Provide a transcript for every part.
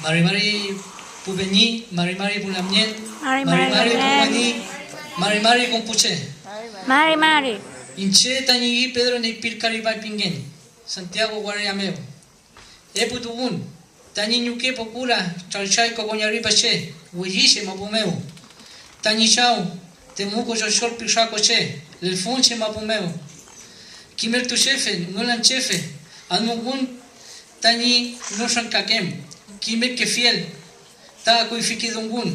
Mari Pubeni, Mari Pulamien, Mari Pubeni, Mari Compuche. Mari. Inche Tanigi Pedro Nepil Cariba Pingen, Santiago Guariameo. Eputubun, Tani Nuke Pocura, Chalchai Cogoñari Pache, Huilliche Mapumeo. Tani Chao, Temuco Joshor Pichacoche, Lelfonche Mapumeo. Kimer tu chefe, Nolan chefe, Almugun, Tani Noshan Kakem, Kimer Kefiel, Ta Kuifiki Dungun,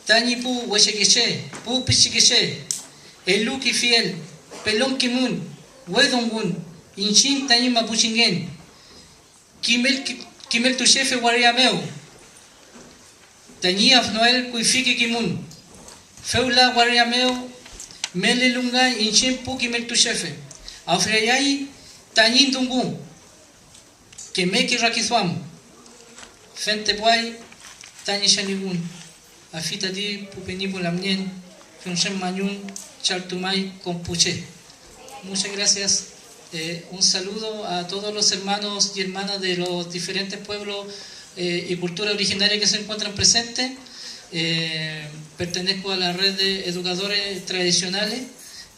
Tani Pu Weshekeche, Pu Pichikeche, Eluki Fiel, Pelon Kimun, Wedongun, Inchin Tani Mapuchingen, Kimer tu chefe Guariameo, Tani Afnoel Kuifiki Kimun, Feula Guariameo, Melelunga, Inchin Pu Kimer tu chefe. Afreyai Tanin Tungu, que meki rakiswam, Fente Boy, Tani Shanigun, Afita di Pupenibu Lamnien, Fionshem Mañun, Chartumay Compuche. Muchas gracias. Un saludo a todos los hermanos y hermanas de los diferentes pueblos y culturas originarias que se encuentran presentes. Pertenezco a la red de educadores tradicionales.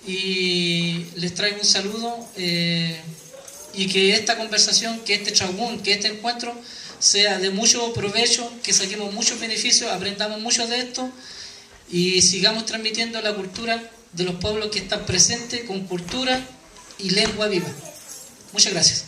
Y les traigo un saludo y que esta conversación, que este chagún, que este encuentro sea de mucho provecho, que saquemos muchos beneficios, aprendamos mucho de esto y sigamos transmitiendo la cultura de los pueblos que están presentes con cultura y lengua viva. Muchas gracias.